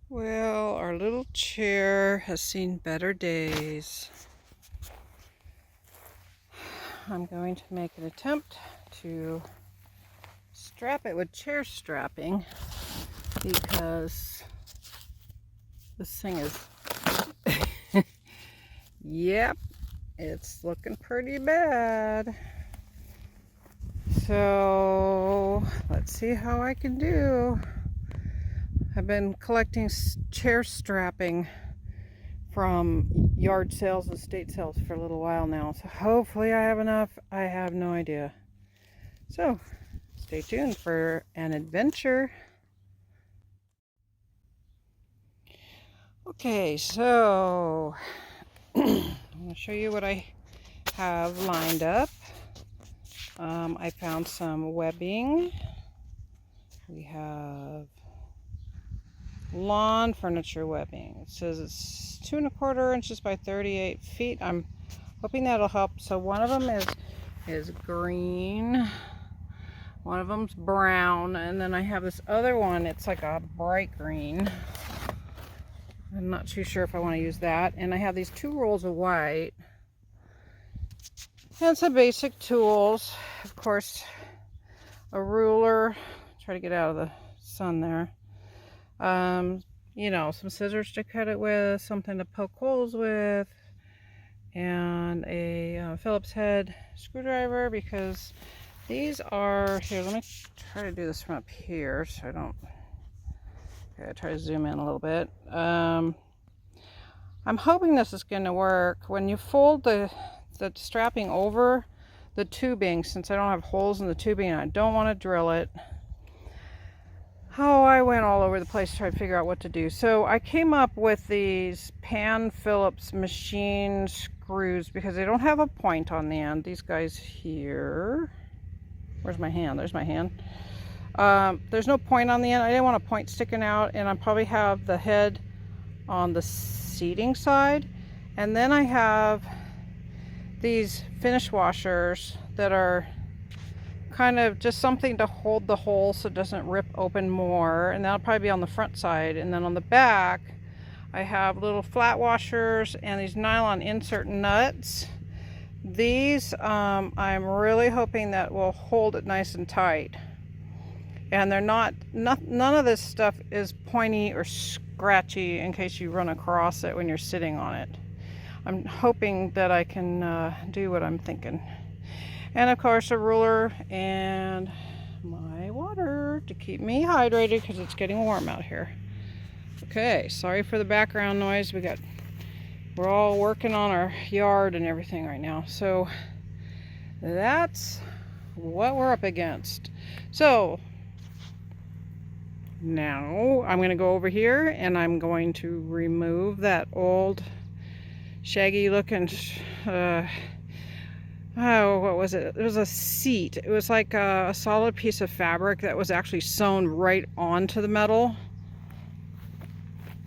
Well, our little chair has seen better days. I'm going to make an attempt to strap it with chair strapping because this thing is, yep, it's looking pretty bad. So let's see how I can do. I've been collecting chair strapping from yard sales and state sales for a little while now. So hopefully I have enough. I have no idea. So stay tuned for an adventure. Okay, so I'm going to show you what I have lined up. I found some webbing. We have lawn furniture webbing. It says it's 2 1/4 inches by 38 feet. I'm hoping that'll help. So one of them is green, one of them's brown, and then I have this other one. It's like a bright green. I'm not too sure if I want to use that. And I have these 2 rolls of white and some basic tools. Of course, a ruler. Try to get out of the sun there. You know, some scissors to cut it with, something to poke holes with, and a Phillips head screwdriver, because these are, here, let me try to do this from up here so I don't, okay, try to zoom in a little bit. I'm hoping this is going to work. When you fold the strapping over the tubing, since I don't have holes in the tubing and I don't want to drill it, oh, I went all over the place to try to figure out what to do. So I came up with these Pan Phillips machine screws because they don't have a point on the end. These guys here. Where's my hand? There's my hand. There's no point on the end. I didn't want a point sticking out, and I probably have the head on the seating side. And then I have these finish washers that are kind of just something to hold the hole so it doesn't rip open more, and that'll probably be on the front side. And then on the back I have little flat washers and these nylon insert nuts. These I'm really hoping that will hold it nice and tight, and they're none of this stuff is pointy or scratchy in case you run across it when you're sitting on it. I'm hoping that I can do what I'm thinking. And of course a ruler and my water to keep me hydrated because it's getting warm out here. Okay, sorry for the background noise. We're all working on our yard and everything right now. So that's what we're up against. So now I'm going to go over here and I'm going to remove that old shaggy looking oh, what was it? It was a seat. It was like a solid piece of fabric that was actually sewn right onto the metal,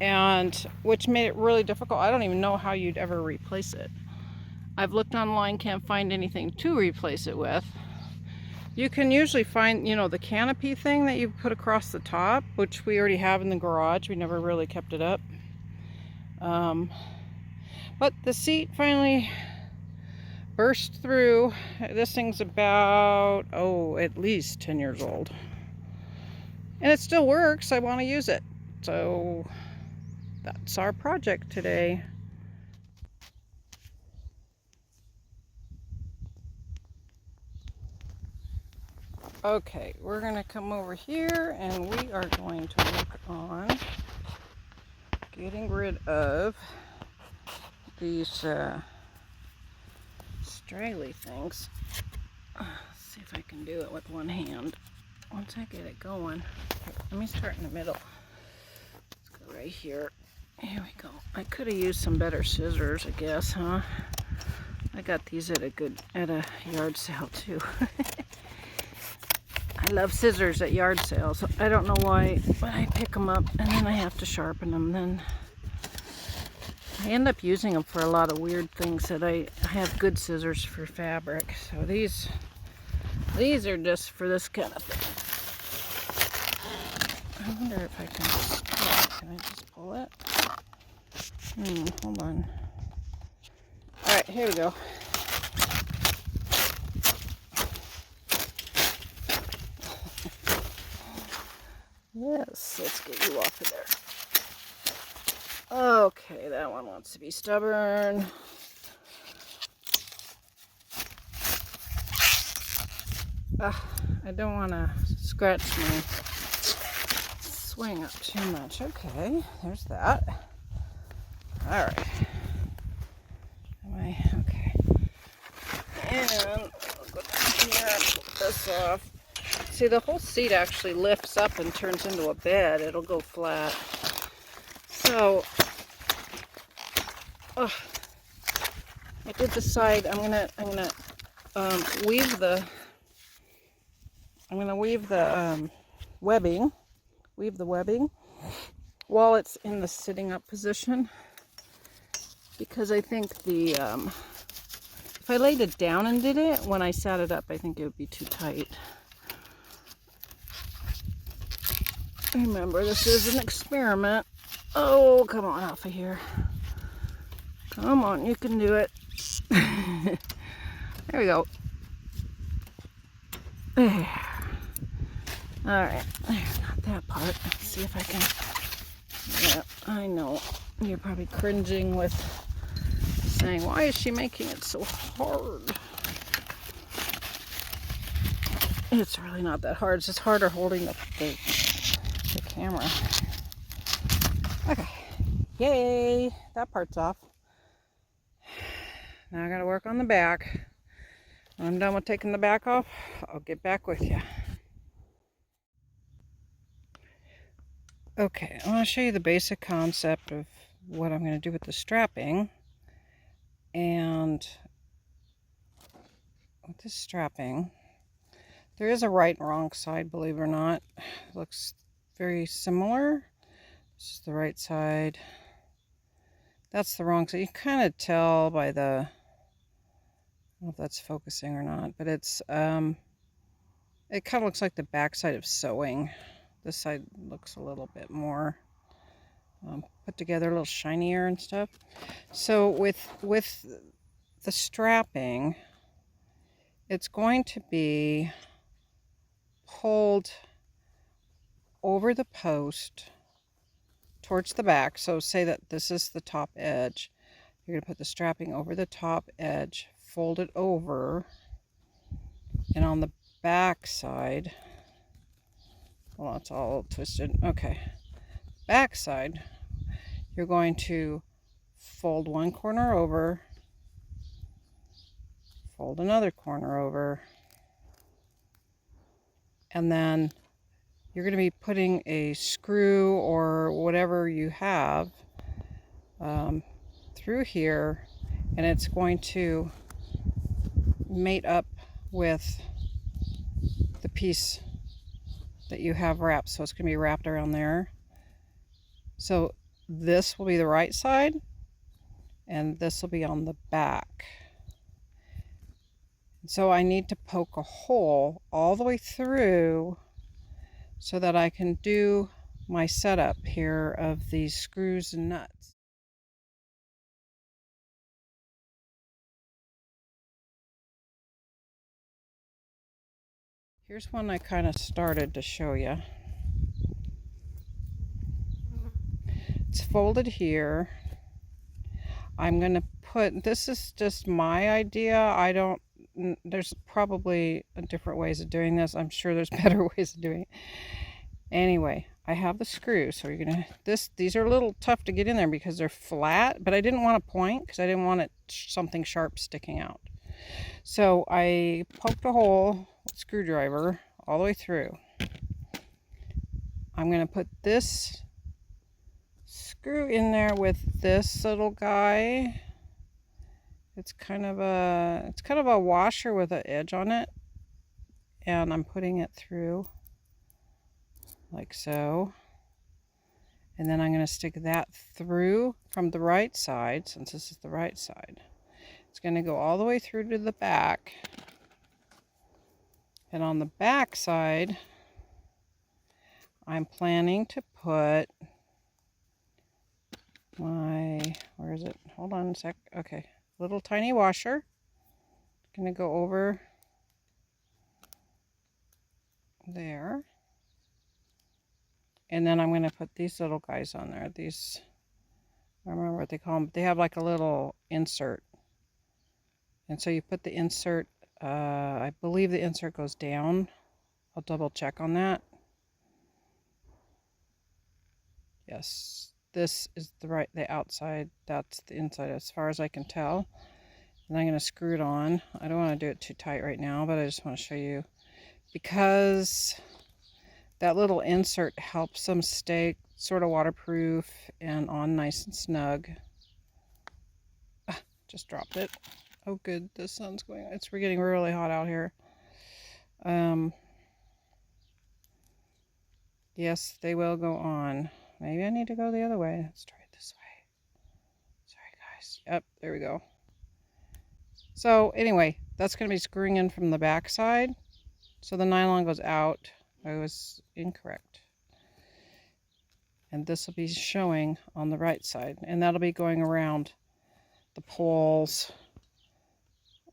and which made it really difficult. I don't even know how you'd ever replace it. I've looked online, can't find anything to replace it with. You can usually find, you know, the canopy thing that you put across the top, which we already have in the garage. We never really kept it up. But the seat finally burst through. This thing's about, at least 10 years old. And it still works. I want to use it. So that's our project today. Okay, we're going to come over here and we are going to work on getting rid of these straggly things. Let's see if I can do it with one hand. Once I get it going. Okay, let me start in the middle. Let's go right here. Here we go. I could have used some better scissors, I guess, huh? I got these at a yard sale too. I love scissors at yard sales. I don't know why, but I pick them up and then I have to sharpen them. Then I end up using them for a lot of weird things that I have good scissors for fabric. So these are just for this kind of thing. I wonder if I can I just pull it? Hold on. All right, here we go. Yes, let's get you off of there. Okay, that one wants to be stubborn. I don't want to scratch my swing up too much. Okay, there's that. All right. Okay. And I'll go down here and put this off. See, the whole seat actually lifts up and turns into a bed. It'll go flat. So, I did decide I'm gonna weave the webbing while it's in the sitting up position, because I think the if I laid it down and did it, when I sat it up, I think it would be too tight. Remember, this is an experiment. Oh, come on off of here. Come on, you can do it. There we go. There. Alright, not that part. Let's see if I can. Yeah, I know. You're probably cringing with saying, why is she making it so hard? It's really not that hard. It's just harder holding the camera. Okay. Yay! That part's off. Now I gotta work on the back. When I'm done with taking the back off, I'll get back with you. Okay, I want to show you the basic concept of what I'm going to do with the strapping. And with this strapping, there is a right and wrong side, believe it or not. It looks very similar. This is the right side. That's the wrong side. You can kind of tell by the, I don't know if that's focusing or not, but it's, it kind of looks like the back side of sewing. This side looks a little bit more put together, a little shinier and stuff. So with the strapping, it's going to be pulled over the post towards the back. So say that this is the top edge. You're going to put the strapping over the top edge, fold it over, and on the back side, well, it's all twisted. Okay. Back side, you're going to fold one corner over, fold another corner over, and then you're going to be putting a screw or whatever you have through here, and it's going to mate up with the piece that you have wrapped. So it's going to be wrapped around there. So this will be the right side, and this will be on the back. So I need to poke a hole all the way through so that I can do my setup here of these screws and nuts. Here's one I kind of started to show you. It's folded here. I'm going to put, this is just my idea. There's probably different ways of doing this. I'm sure there's better ways of doing it. Anyway, I have the screws. So you're going to, these are a little tough to get in there because they're flat, but I didn't want a point because I didn't want it something sharp sticking out. So I poked a hole with a screwdriver all the way through. I'm going to put this screw in there with this little guy. It's kind of a washer with an edge on it, and I'm putting it through like so. And then I'm going to stick that through from the right side, since this is the right side. It's going to go all the way through to the back. And on the back side, I'm planning to put my, where is it? Hold on a sec. Okay, little tiny washer. Gonna go over there. And then I'm gonna put these little guys on there. These, I don't remember what they call them, but they have like a little insert. And so you put the insert, I believe the insert goes down. I'll double check on that. Yes, this is the outside, that's the inside as far as I can tell. And I'm going to screw it on. I don't want to do it too tight right now, but I just want to show you. Because that little insert helps them stay sort of waterproof and on nice and snug. Ah, just dropped it. Oh good, the sun's going on. We're getting really hot out here. Yes, they will go on. Maybe I need to go the other way. Let's try it this way. Sorry guys. Yep, there we go. So anyway, that's going to be screwing in from the back side. So the nylon goes out. I was incorrect. And this will be showing on the right side. And that'll be going around the poles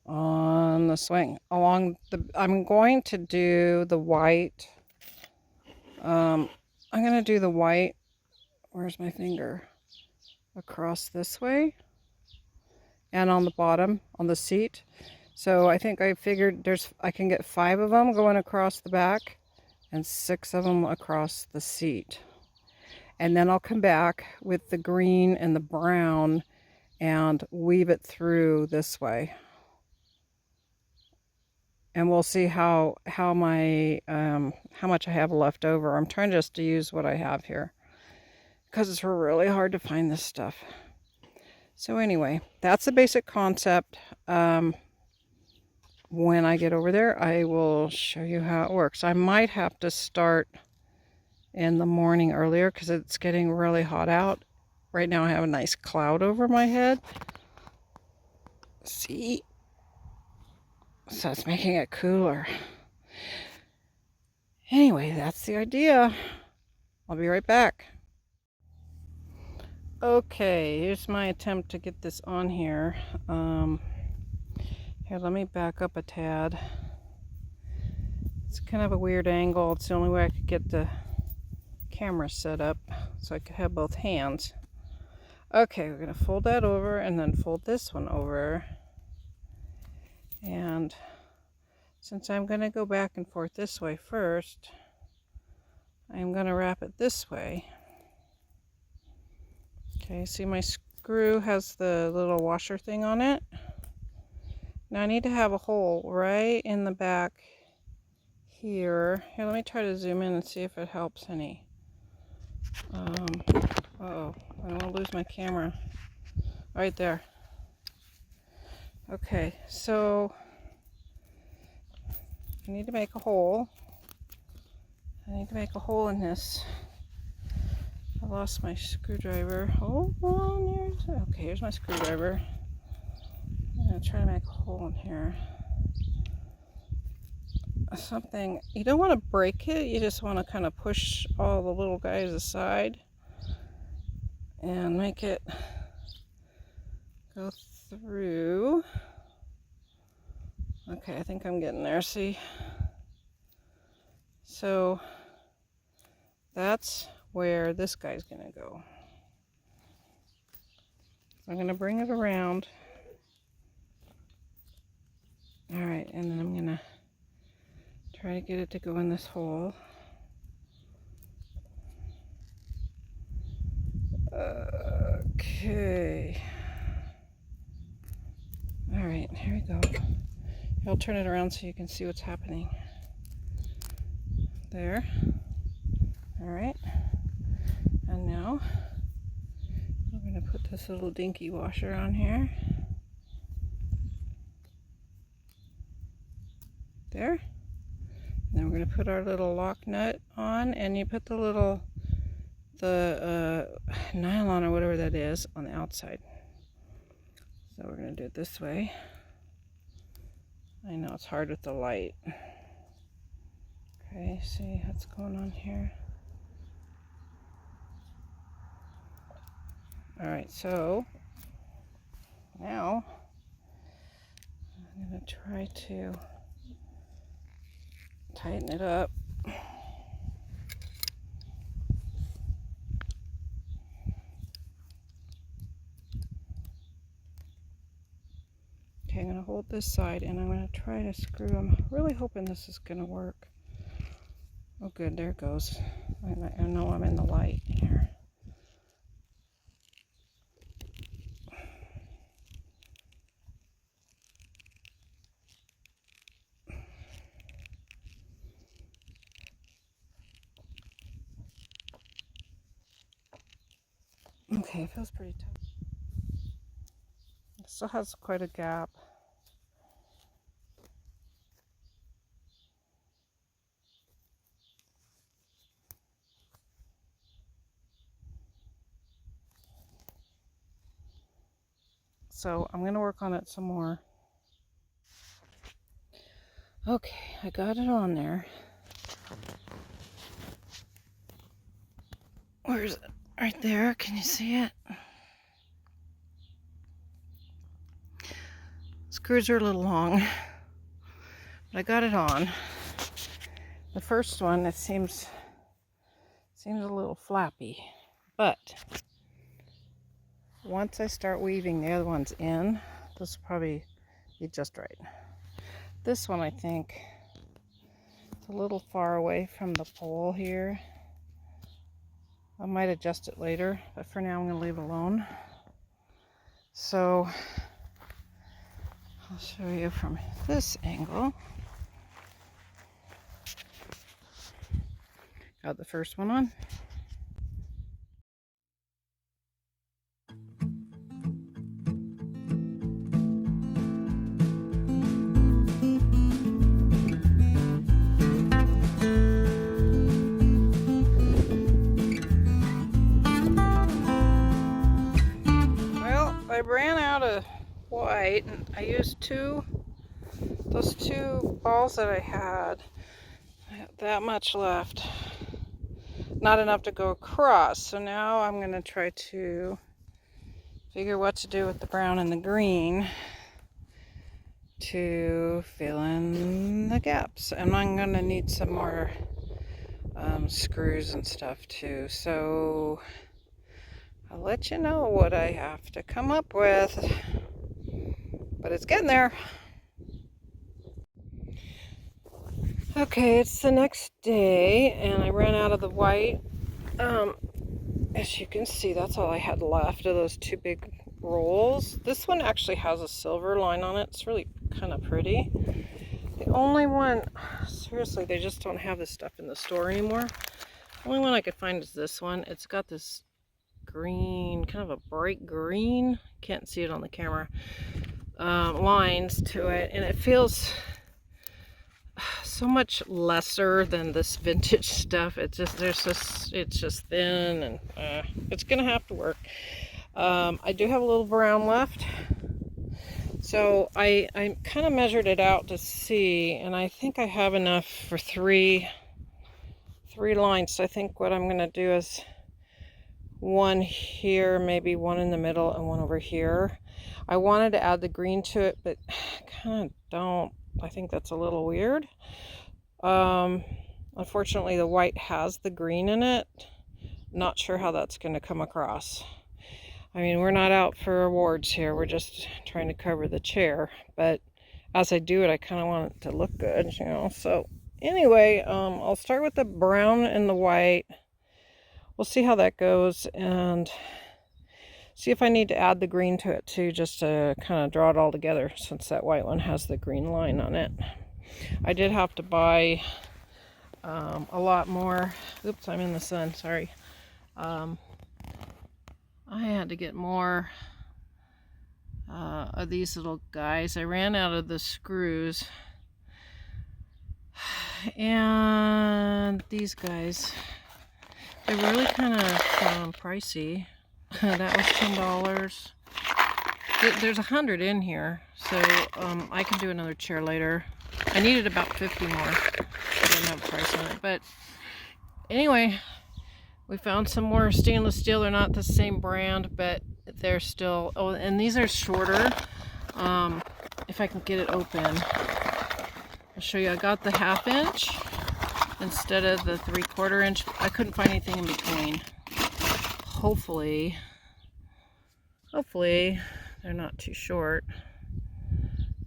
on the swing. I'm going to do the white. I'm going to do the white. Where's my finger? Across this way. And on the bottom, on the seat. So I think I figured I can get 5 of them going across the back and 6 of them across the seat. And then I'll come back with the green and the brown and weave it through this way. And we'll see how much I have left over. I'm trying just to use what I have here because it's really hard to find this stuff. So anyway, that's the basic concept. When I get over there, I will show you how it works. I might have to start in the morning earlier because it's getting really hot out. Right now I have a nice cloud over my head. See? So it's making it cooler. Anyway, that's the idea. I'll be right back. Okay, here's my attempt to get this on here. Here, let me back up a tad. It's kind of a weird angle. It's the only way I could get the camera set up so I could have both hands. Okay, we're going to fold that over and then fold this one over. And since I'm going to go back and forth this way first, I'm going to wrap it this way. Okay, see my screw has the little washer thing on it. Now I need to have a hole right in the back here. Here, let me try to zoom in and see if it helps any. Uh-oh, I don't want to lose my camera. Right there. Okay, so I need to make a hole. I need to make a hole in this. I lost my screwdriver. Hold on, okay, here's my screwdriver. I'm going to try to make a hole in here. Something, you don't want to break it, you just want to kind of push all the little guys aside and make it go through. Okay, I think I'm getting there, see? So that's where this guy's gonna go. I'm gonna bring it around. All right, and then I'm gonna try to get it to go in this hole. Okay. All right, here we go. I'll turn it around so you can see what's happening. There. All right. And now we're going to put this little dinky washer on here. There. And then we're going to put our little lock nut on, and you put the nylon or whatever that is on the outside. So we're going to do it this way. I know it's hard with the light. Okay, see what's going on here. All right, so now I'm going to try to tighten it up. Okay, I'm going to hold this side and I'm going to try to screw. I'm really hoping this is going to work. Oh good, there it goes. I know I'm in the light here. Okay, it feels pretty tough. It still has quite a gap. So I'm going to work on it some more. Okay, I got it on there. Where is it? Right there. Can you see it? Screws are a little long, but I got it on. The first one, it seems a little flappy, but once I start weaving the other ones in, this will probably be just right. This one, I think, it's a little far away from the pole here. I might adjust it later, but for now I'm going to leave it alone. So I'll show you from this angle. Got the first one on. I ran out of white and I used those two balls that I had that much left, not enough to go across. So now I'm going to try to figure what to do with the brown and the green to fill in the gaps, and I'm going to need some more screws and stuff too. So I'll let you know what I have to come up with, but it's getting there. Okay, it's the next day and I ran out of the white. As you can see, that's all I had left of those two big rolls. This one actually has a silver line on it. It's really kind of pretty. The only one, seriously, they just don't have this stuff in the store anymore. The only one I could find is this one. It's got this green, kind of a bright green, can't see it on the camera, lines to it, and it feels so much lesser than this vintage stuff. It's just thin, and it's gonna have to work. I do have a little brown left, so I kind of measured it out to see, and I think I have enough for three lines. So I think what I'm gonna do is one here, maybe one in the middle, and one over here. I wanted to add the green to it, but kind of don't. I think that's a little weird. Unfortunately, the white has the green in it. Not sure how that's going to come across. I mean, we're not out for awards here. We're just trying to cover the chair. But as I do it, I kind of want it to look good, you know. So anyway, I'll start with the brown and the white. We'll see how that goes and see if I need to add the green to it too, just to kind of draw it all together, since that white one has the green line on it. I did have to buy a lot more. Oops, I'm in the sun, sorry. I had to get more of these little guys. I ran out of the screws, and these guys, they're really kind of pricey. That was $10. There's 100 in here, so I can do another chair later. I needed about 50 more. I didn't have a price on it, but anyway, We found some more stainless steel. They're not the same brand, but they're still, oh, and these are shorter. If I can get it open, I'll show you. I got the 1/2 inch instead of the 3/4 inch. I couldn't find anything in between. Hopefully they're not too short.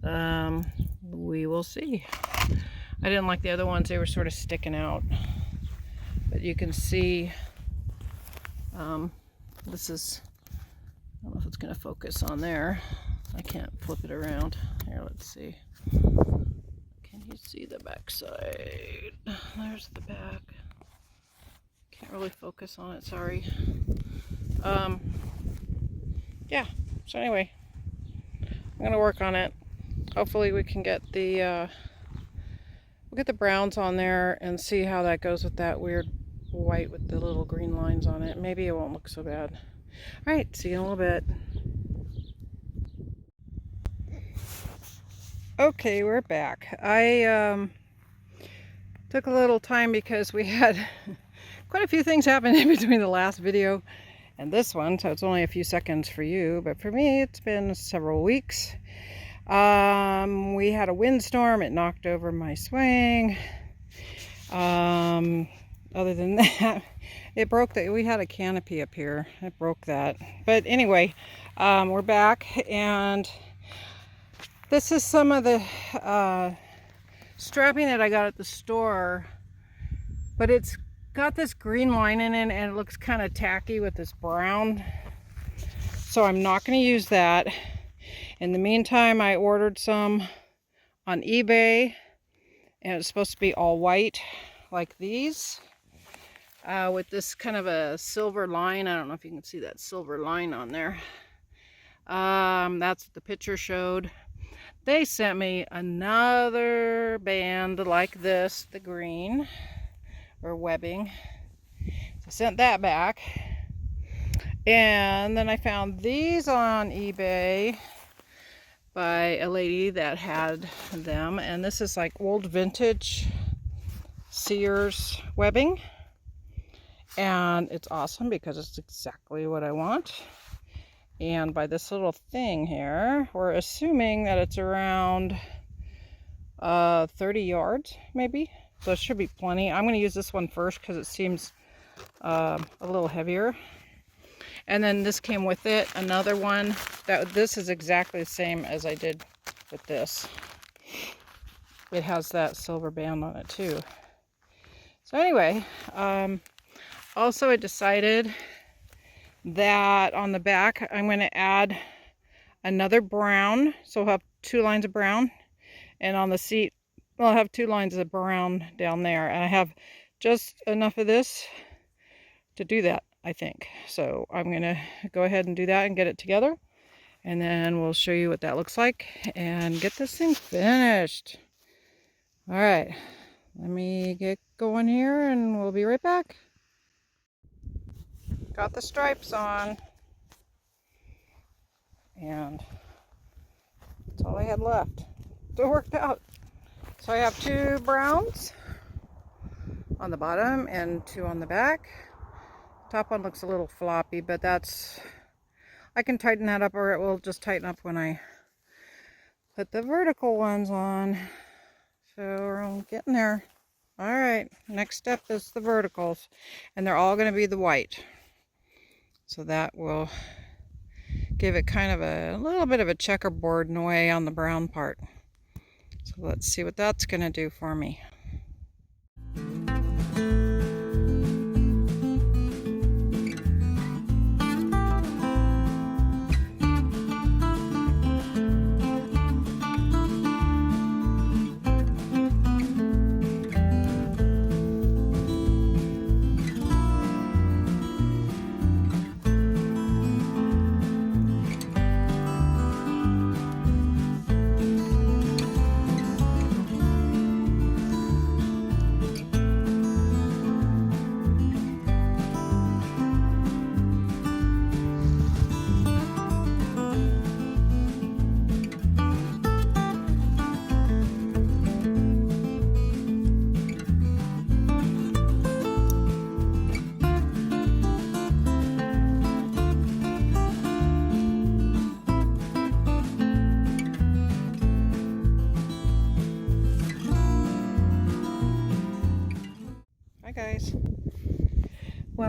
We will see. I didn't like the other ones. They were sort of sticking out, but you can see this is, I don't know if it's going to focus on there. I can't flip it around. Here, let's see. Can you see the back side? There's the back. Can't really focus on it, sorry. Yeah, so anyway, I'm going to work on it. Hopefully we can get the we'll get the browns on there and see how that goes with that weird white with the little green lines on it. Maybe it won't look so bad. All right, see you in a little bit. Okay, we're back. I took a little time because we had quite a few things happen in between the last video and this one, so it's only a few seconds for you, but for me it's been several weeks. We had a windstorm. It knocked over my swing. Other than that, it broke that. We had a canopy up here. It broke that. But anyway, we're back, and this is some of the strapping that I got at the store, but it's got this green line in it, and it looks kind of tacky with this brown. So I'm not going to use that. In the meantime, I ordered some on eBay, and it's supposed to be all white like these, with this kind of a silver line. I don't know if you can see that silver line on there. That's what the picture showed. They sent me another band like this, the green, or webbing. So I sent that back. And then I found these on eBay by a lady that had them, and this is like old vintage Sears webbing, and it's awesome because it's exactly what I want. And by this little thing here, we're assuming that it's around 30 yards maybe, so it should be plenty. I'm going to use this one first because it seems a little heavier. And then this came with it, another one. This is exactly the same as I did with this. It has that silver band on it too. So anyway, also I decided that on the back I'm going to add another brown. So I'll have 2 lines of brown. And on the seat, I'll have 2 lines of brown down there. And I have just enough of this to do that, I think. So I'm going to go ahead and do that and get it together. And then we'll show you what that looks like and get this thing finished. All right, let me get going here and we'll be right back. Got the stripes on. And that's all I had left. So it worked out. So I have 2 browns on the bottom and 2 on the back. Top one looks a little floppy, but that's, I can tighten that up, or it will just tighten up when I put the vertical ones on. So we're getting there. All right, next step is the verticals, and they're all going to be the white. So that will give it kind of a little bit of a checkerboard in a way on the brown part. So let's see what that's going to do for me.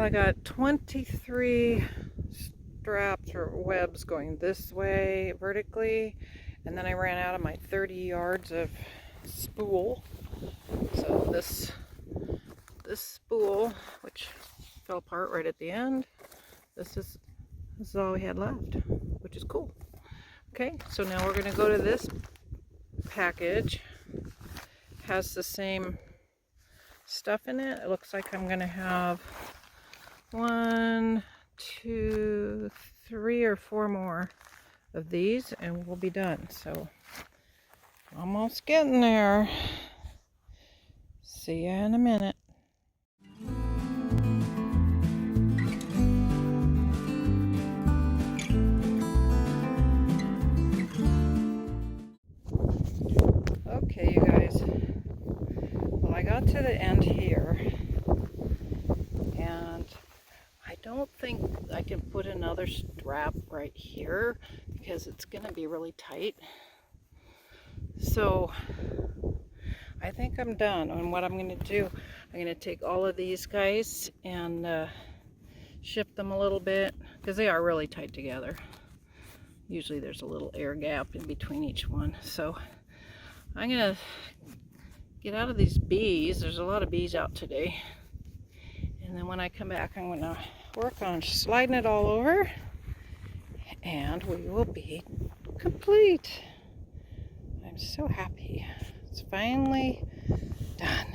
Well, I got 23 straps or webs going this way vertically, and then I ran out of my 30 yards of spool. So this spool, which fell apart right at the end, this is all we had left, which is cool. Okay, so now we're going to go to this package. Has the same stuff in it. It looks like I'm going to have 1, 2, 3 or 4 more of these and we'll be done. So almost getting there. See ya in a minute. Okay, you guys. Well, I got to the end here, and I don't think I can put another strap right here because it's going to be really tight. So I think I'm done. And what I'm going to do, I'm going to take all of these guys and shift them a little bit because they are really tight together. Usually there's a little air gap in between each one. So I'm going to get out of these bees. There's a lot of bees out today. And then when I come back, I'm going to work on sliding it all over. And we will be complete. I'm so happy. It's finally done.